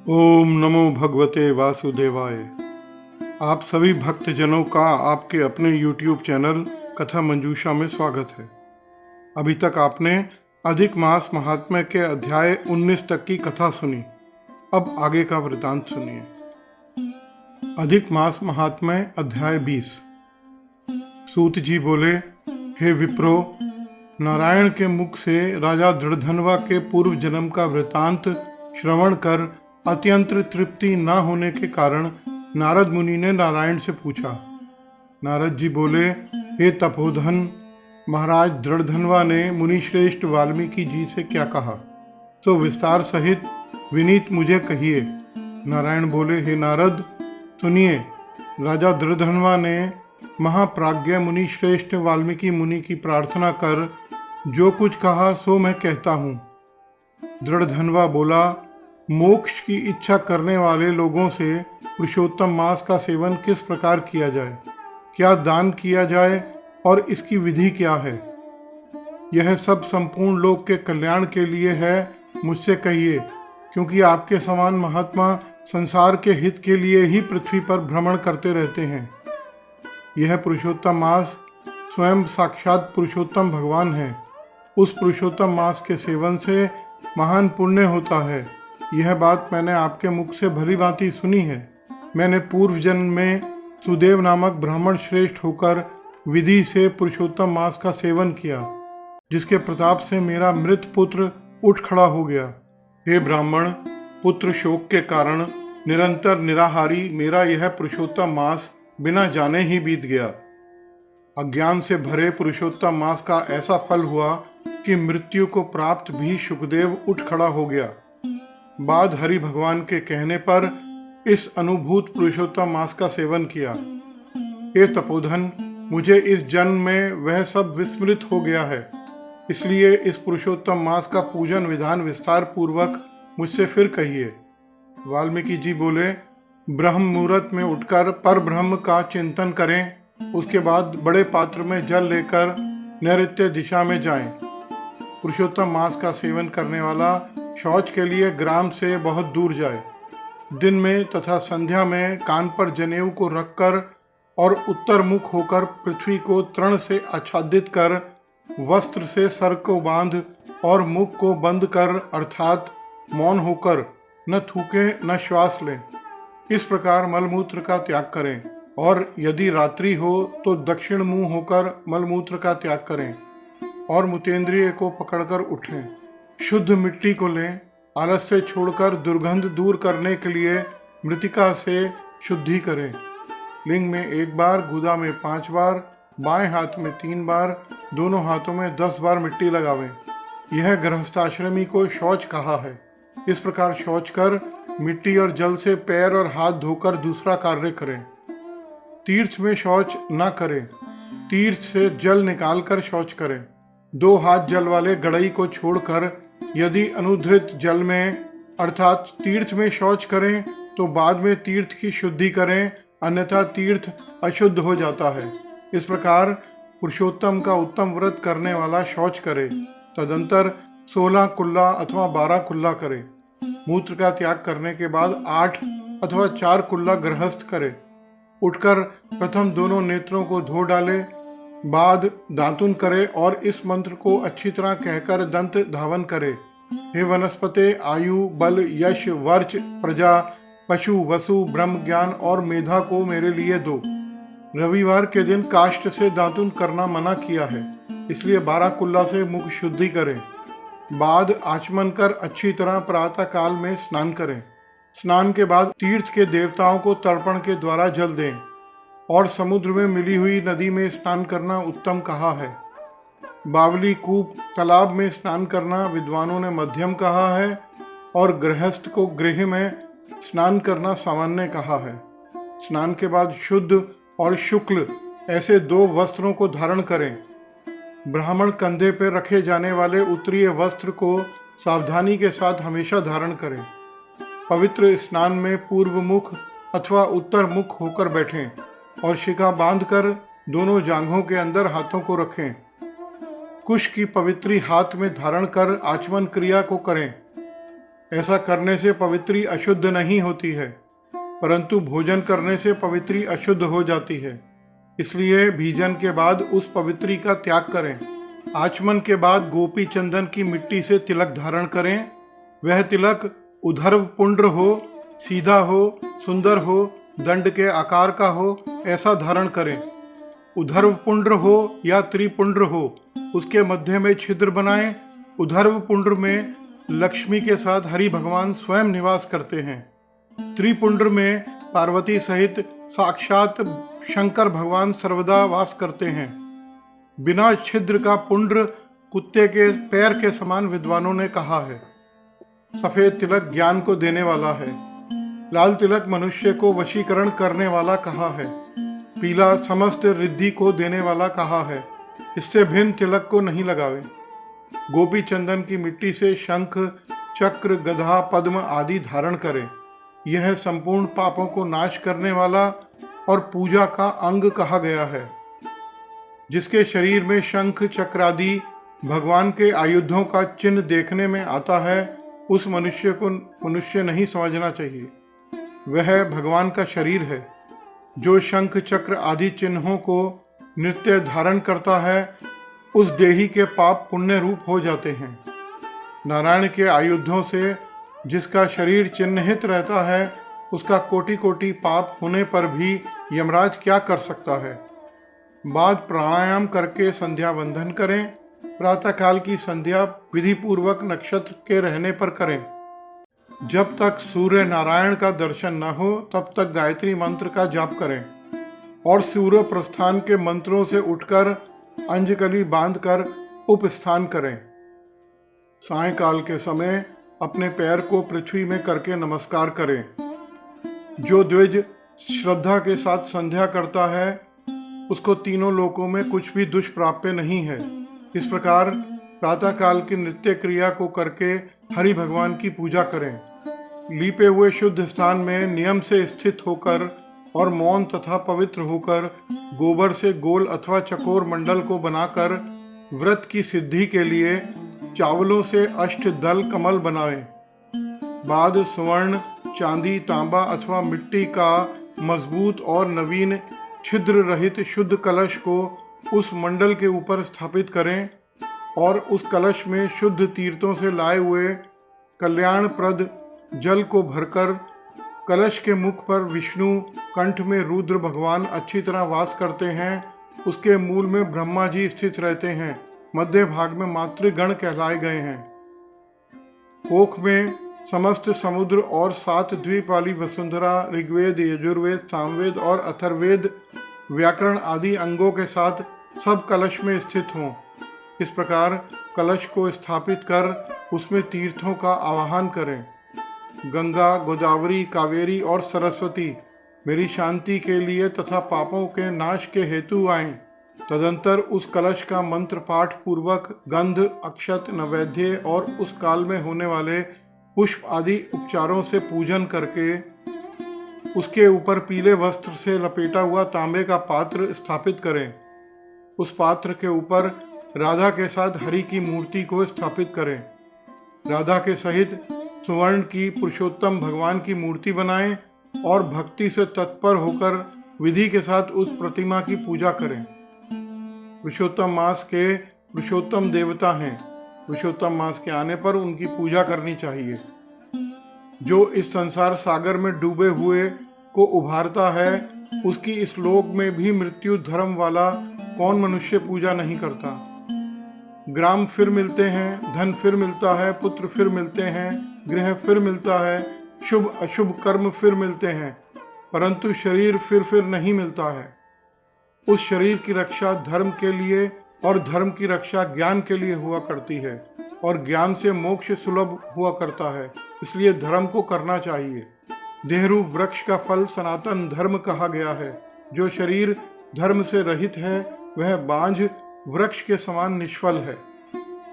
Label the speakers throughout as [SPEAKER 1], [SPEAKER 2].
[SPEAKER 1] ओम नमो भगवते वासुदेवाय। आप सभी भक्तजनों का आपके अपने YouTube चैनल कथा मंजूषा में स्वागत है। अभी तक आपने अधिक मास महात्म्य के अध्याय 19 तक की कथा सुनी। अब आगे का वृतांत सुनिए। अधिक मास महात्म्य अध्याय 20। सूत जी बोले, हे विप्रो, नारायण के मुख से राजा दृढ़धनवा के पूर्व जन्म का वृतांत श्रवण कर अत्यंत तृप्ति न होने के कारण नारद मुनि ने नारायण से पूछा। नारद जी बोले, हे तपोधन, महाराज दृढ़धनवा ने मुनिश्रेष्ठ वाल्मीकि जी से क्या कहा, तो विस्तार सहित विनीत मुझे कहिए। नारायण बोले, हे नारद, सुनिए। राजा दृढ़धनवा ने महाप्राज्ञ मुनिश्रेष्ठ वाल्मीकि मुनि की प्रार्थना कर जो कुछ कहा सो मैं कहता हूँ। दृढ़धनवा बोला, मोक्ष की इच्छा करने वाले लोगों से पुरुषोत्तम मास का सेवन किस प्रकार किया जाए, क्या दान किया जाए और इसकी विधि क्या है। यह सब संपूर्ण लोक के कल्याण के लिए है, मुझसे कहिए, क्योंकि आपके समान महात्मा संसार के हित के लिए ही पृथ्वी पर भ्रमण करते रहते हैं। यह पुरुषोत्तम मास स्वयं साक्षात पुरुषोत्तम भगवान है। उस पुरुषोत्तम मास के सेवन से महान पुण्य होता है। यह बात मैंने आपके मुख से भली भांति सुनी है। मैंने पूर्व जन्म में सुदेव नामक ब्राह्मण श्रेष्ठ होकर विधि से पुरुषोत्तम मास का सेवन किया, जिसके प्रताप से मेरा मृत पुत्र उठ खड़ा हो गया। हे ब्राह्मण, पुत्र शोक के कारण निरंतर निराहारी मेरा यह पुरुषोत्तम मास बिना जाने ही बीत गया। अज्ञान से भरे पुरुषोत्तम मास का ऐसा फल हुआ कि मृत्यु को प्राप्त भी शुकदेव उठ खड़ा हो गया। बाद हरि भगवान के कहने पर इस अनुभूत पुरुषोत्तम मास का सेवन किया। हे तपोधन, मुझे इस जन्म में वह सब विस्मृत हो गया है, इसलिए इस पुरुषोत्तम मास का पूजन विधान विस्तार पूर्वक मुझसे फिर कहिए। वाल्मीकि जी बोले, ब्रह्म मुहूर्त में उठकर पर ब्रह्म का चिंतन करें, उसके बाद बड़े पात्र में जल लेकर नैऋत्य दिशा में जाएं। पुरुषोत्तम मास का सेवन करने वाला शौच के लिए ग्राम से बहुत दूर जाए। दिन में तथा संध्या में कान पर जनेऊ को रखकर और उत्तर मुख होकर पृथ्वी को तृण से आच्छादित कर वस्त्र से सर को बांध और मुख को बंद कर अर्थात मौन होकर न थूकें न श्वास लें। इस प्रकार मलमूत्र का त्याग करें और यदि रात्रि हो तो दक्षिण मुंह होकर मलमूत्र का त्याग करें और मुतेंद्रिय को पकड़कर उठें। शुद्ध मिट्टी को लें। आलस्य छोड़कर दुर्गंध दूर करने के लिए मृतिका से शुद्धि करें। लिंग में 1 बार, गुदा में 5 बार, बाएं हाथ में 3 बार, दोनों हाथों में 10 बार मिट्टी लगावें। यह गृहस्थाश्रमी को शौच कहा है। इस प्रकार शौच कर मिट्टी और जल से पैर और हाथ धोकर दूसरा कार्य करें। तीर्थ में शौच न करें, तीर्थ से जल निकालकर शौच करें। 2 हाथ जल वाले गड़ई को छोड़कर यदि अनुधृत जल में अर्थात तीर्थ में शौच करें तो बाद में तीर्थ की शुद्धि करें, अन्यथा तीर्थ अशुद्ध हो जाता है। इस प्रकार पुरुषोत्तम का उत्तम व्रत करने वाला शौच करे। तदंतर 16 कुल्ला अथवा 12 कुल्ला करे। मूत्र का त्याग करने के बाद 8 अथवा 4 कुल्ला गृहस्थ करे। उठकर प्रथम दोनों नेत्रों को धो डाले, बाद दातुन करे और इस मंत्र को अच्छी तरह कहकर दंत धावन करे। हे वनस्पते, आयु, बल, यश, वर्च, प्रजा, पशु, वसु, ब्रह्म ज्ञान और मेधा को मेरे लिए दो। रविवार के दिन काष्ठ से दातुन करना मना किया है, इसलिए 12 कुल्ला से मुख शुद्धि करें। बाद आचमन कर अच्छी तरह प्रातः काल में स्नान करें। स्नान के बाद तीर्थ के देवताओं को तर्पण के द्वारा जल दें और समुद्र में मिली हुई नदी में स्नान करना उत्तम कहा है। बावली, कूप, तालाब में स्नान करना विद्वानों ने मध्यम कहा है और गृहस्थ को गृह में स्नान करना सामान्य कहा है। स्नान के बाद शुद्ध और शुक्ल ऐसे 2 वस्त्रों को धारण करें। ब्राह्मण कंधे पर रखे जाने वाले उत्तरीय वस्त्र को सावधानी के साथ हमेशा धारण करें। पवित्र स्नान में पूर्व मुख अथवा उत्तर मुख होकर बैठें और शिखा बांधकर दोनों जांघों के अंदर हाथों को रखें। कुश की पवित्री हाथ में धारण कर आचमन क्रिया को करें। ऐसा करने से पवित्री अशुद्ध नहीं होती है, परंतु भोजन करने से पवित्री अशुद्ध हो जाती है। इसलिए भीजन के बाद उस पवित्री का त्याग करें। आचमन के बाद गोपी चंदन की मिट्टी से तिलक धारण करें। वह तिलक ऊर्ध्व पुंड्र हो, सीधा हो, सुंदर हो, दंड के आकार का हो, ऐसा धारण करें। ऊर्ध्व पुंड्र हो या त्रिपुंड्र हो, उसके मध्य में छिद्र बनाएं। ऊर्ध्व पुंड्र में लक्ष्मी के साथ हरि भगवान स्वयं निवास करते हैं। त्रिपुंड्र में पार्वती सहित साक्षात शंकर भगवान सर्वदा वास करते हैं। बिना छिद्र का पुंड्र कुत्ते के पैर के समान विद्वानों ने कहा है। सफेद तिलक ज्ञान को देने वाला है। लाल तिलक मनुष्य को वशीकरण करने वाला कहा है। पीला समस्त रिद्धि को देने वाला कहा है। इससे भिन्न तिलक को नहीं लगावे। गोपी चंदन की मिट्टी से शंख, चक्र, गधा, पद्म आदि धारण करें। यह संपूर्ण पापों को नाश करने वाला और पूजा का अंग कहा गया है। जिसके शरीर में शंख, चक्र आदि भगवान के आयुधों का चिन्ह देखने में आता है, उस मनुष्य को मनुष्य नहीं समझना चाहिए। वह भगवान का शरीर है। जो शंख, चक्र आदि चिन्हों को नित्य धारण करता है, उस देही के पाप पुण्य रूप हो जाते हैं। नारायण के आयुधों से जिसका शरीर चिन्हित रहता है, उसका कोटि कोटि पाप होने पर भी यमराज क्या कर सकता है। बाद प्राणायाम करके संध्या वंदन करें। प्रातःकाल की संध्या विधि पूर्वक नक्षत्र के रहने पर करें। जब तक सूर्य नारायण का दर्शन न हो, तब तक गायत्री मंत्र का जाप करें और सूर्य प्रस्थान के मंत्रों से उठकर अंजकली बांधकर उपस्थान करें। सायंकाल के समय अपने पैर को पृथ्वी में करके नमस्कार करें। जो द्विज श्रद्धा के साथ संध्या करता है, उसको तीनों लोकों में कुछ भी दुष्प्राप्य नहीं है। इस प्रकार प्रातःकाल की नित्य क्रिया को करके हरि भगवान की पूजा करें। लीपे हुए शुद्ध स्थान में नियम से स्थित होकर और मौन तथा पवित्र होकर गोबर से गोल अथवा चकोर मंडल को बनाकर व्रत की सिद्धि के लिए चावलों से अष्टदल कमल बनाएं। बाद स्वर्ण, चांदी, तांबा अथवा मिट्टी का मजबूत और नवीन छिद्र रहित शुद्ध कलश को उस मंडल के ऊपर स्थापित करें और उस कलश में शुद्ध तीर्थों से लाए हुए कल्याणप्रद जल को भरकर कलश के मुख पर विष्णु, कंठ में रुद्र भगवान अच्छी तरह वास करते हैं। उसके मूल में ब्रह्मा जी स्थित रहते हैं। मध्य भाग में मातृगण कहलाए गए हैं। कोख में समस्त समुद्र और 7 द्वीप वाली वसुंधरा, ऋग्वेद, यजुर्वेद, सामवेद और अथर्ववेद व्याकरण आदि अंगों के साथ सब कलश में स्थित हों। इस प्रकार कलश को स्थापित कर उसमें तीर्थों का आवाहन करें। गंगा, गोदावरी, कावेरी और सरस्वती मेरी शांति के लिए तथा पापों के नाश के हेतु आएं। तदंतर उस कलश का मंत्र पाठ पूर्वक गंध, अक्षत, नैवेद्य और उस काल में होने वाले पुष्प आदि उपचारों से पूजन करके उसके ऊपर पीले वस्त्र से लपेटा हुआ तांबे का पात्र स्थापित करें। उस पात्र के ऊपर राधा के साथ हरि की मूर्ति को स्थापित करें। राधा के सहित सुवर्ण की पुरुषोत्तम भगवान की मूर्ति बनाएं और भक्ति से तत्पर होकर विधि के साथ उस प्रतिमा की पूजा करें। पुरुषोत्तम मास के पुरुषोत्तम देवता हैं। पुरुषोत्तम मास के आने पर उनकी पूजा करनी चाहिए। जो इस संसार सागर में डूबे हुए को उभारता है, उसकी इस लोक में भी मृत्यु धर्म वाला कौन मनुष्य पूजा नहीं करता। ग्राम फिर मिलते हैं, धन फिर मिलता है, पुत्र फिर मिलते हैं, गृह फिर मिलता है, शुभ अशुभ कर्म फिर मिलते हैं, परंतु शरीर फिर नहीं मिलता है। उस शरीर की रक्षा धर्म के लिए और धर्म की रक्षा ज्ञान के लिए हुआ करती है और ज्ञान से मोक्ष सुलभ हुआ करता है। इसलिए धर्म को करना चाहिए। देहरूप वृक्ष का फल सनातन धर्म कहा गया है। जो शरीर धर्म से रहित है, वह बांझ वृक्ष के समान निष्फल है।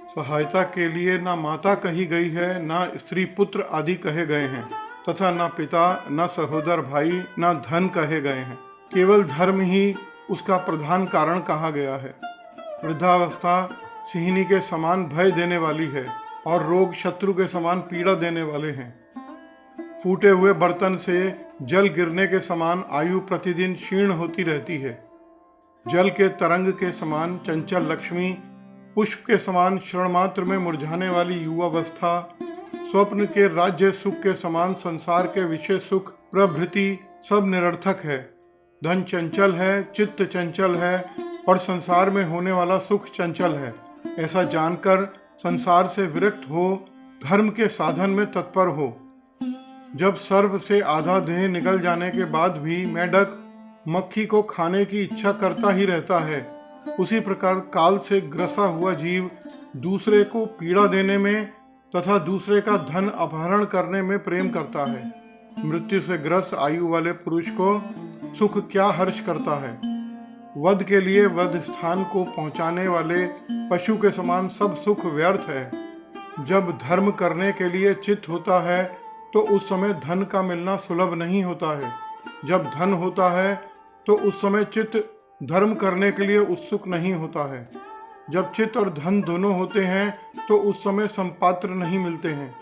[SPEAKER 1] सहायता के लिए ना माता कही गई है, ना स्त्री पुत्र आदि कहे गए हैं, तथा ना पिता, ना सहोदर भाई, ना धन कहे गए हैं। केवल धर्म ही उसका प्रधान कारण कहा गया है। वृद्धावस्था सिंहनी के समान भय देने वाली है और रोग शत्रु के समान पीड़ा देने वाले हैं। फूटे हुए बर्तन से जल गिरने के समान आयु प्रतिदिन क्षीण होती रहती है। जल के तरंग के समान चंचल लक्ष्मी, पुष्प के समान क्षण मात्र में मुरझाने वाली युवावस्था, स्वप्न के राज्य सुख के समान संसार के विषय सुख प्रभृति सब निरर्थक है। धन चंचल है, चित्त चंचल है और संसार में होने वाला सुख चंचल है। ऐसा जानकर संसार से विरक्त हो, धर्म के साधन में तत्पर हो। जब सर्प से आधा देह निकल जाने के बाद भी मेंढक मक्खी को खाने की इच्छा करता ही रहता है, उसी प्रकार काल से ग्रसा हुआ जीव दूसरे को पीड़ा देने में तथा दूसरे का धन अपहरण करने में प्रेम करता है। मृत्यु से ग्रस्त आयु वाले पुरुष को सुख क्या हर्ष करता है। वध के लिए वध स्थान को पहुंचाने वाले पशु के समान सब सुख व्यर्थ है। जब धर्म करने के लिए चित्त होता है तो उस समय धन का मिलना सुलभ नहीं होता है। जब धन होता है तो उस समय चित्त धर्म करने के लिए उत्सुक नहीं होता है। जब चित्त और धन दोनों होते हैं तो उस समय संपात्र नहीं मिलते हैं।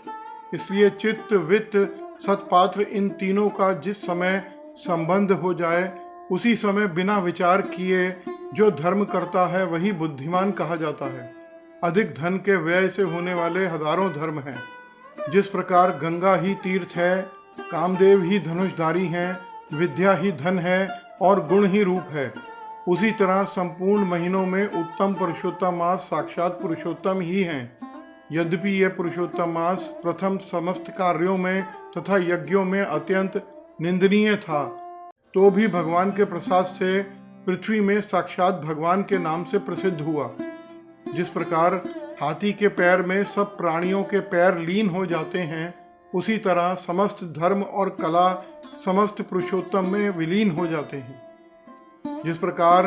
[SPEAKER 1] इसलिए चित्त, वित्त, सत्पात्र इन तीनों का जिस समय संबंध हो जाए उसी समय बिना विचार किए जो धर्म करता है वही बुद्धिमान कहा जाता है। अधिक धन के व्यय से होने वाले हजारों धर्म हैं। जिस प्रकार गंगा ही तीर्थ है, कामदेव ही धनुषधारी हैं, विद्या ही धन है और गुण ही रूप है, उसी तरह संपूर्ण महीनों में उत्तम पुरुषोत्तम मास साक्षात पुरुषोत्तम ही हैं। यद्यपि यह पुरुषोत्तम मास प्रथम समस्त कार्यों में तथा यज्ञों में अत्यंत निंदनीय था, तो भी भगवान के प्रसाद से पृथ्वी में साक्षात भगवान के नाम से प्रसिद्ध हुआ। जिस प्रकार हाथी के पैर में सब प्राणियों के पैर लीन हो जाते हैं, उसी तरह समस्त धर्म और कला समस्त पुरुषोत्तम में विलीन हो जाते हैं। जिस प्रकार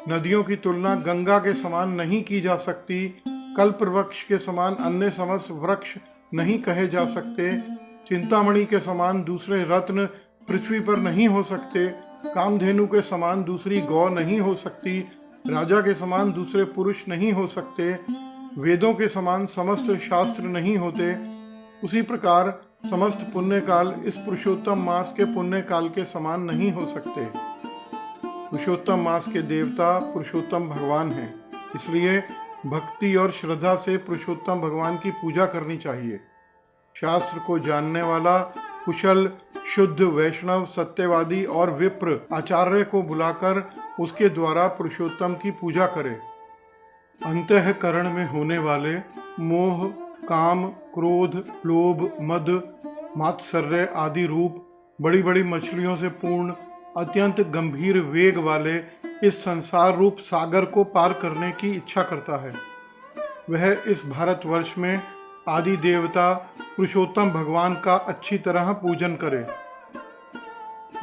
[SPEAKER 1] नदियों की तुलना गंगा के समान नहीं की जा सकती, कल्प वृक्ष के समान अन्य समस्त वृक्ष नहीं कहे जा सकते, चिंतामणि के समान दूसरे रत्न पृथ्वी पर नहीं हो सकते, कामधेनु के समान दूसरी गौ नहीं हो सकती, राजा के समान दूसरे पुरुष नहीं हो सकते, वेदों के समान समस्त शास्त्र नहीं होते, उसी प्रकार समस्त पुण्य काल इस पुरुषोत्तम मास के पुण्य काल के समान नहीं हो सकते। पुरुषोत्तम मास के देवता पुरुषोत्तम भगवान हैं, इसलिए भक्ति और श्रद्धा से पुरुषोत्तम भगवान की पूजा करनी चाहिए। शास्त्र को जानने वाला कुशल शुद्ध वैष्णव सत्यवादी और विप्र आचार्य को बुलाकर उसके द्वारा पुरुषोत्तम की पूजा करे। अंतःकरण में होने वाले मोह, काम, क्रोध, लोभ, मद, मात्सर्य आदि रूप बड़ी बड़ी मछलियों से पूर्ण अत्यंत गंभीर वेग वाले इस संसार रूप सागर को पार करने की इच्छा करता है। वह इस भारतवर्ष में आदि देवता पुरुषोत्तम भगवान का अच्छी तरह पूजन करे।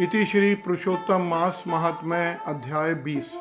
[SPEAKER 1] इति श्री पुरुषोत्तम मास महात्म्य अध्याय 20।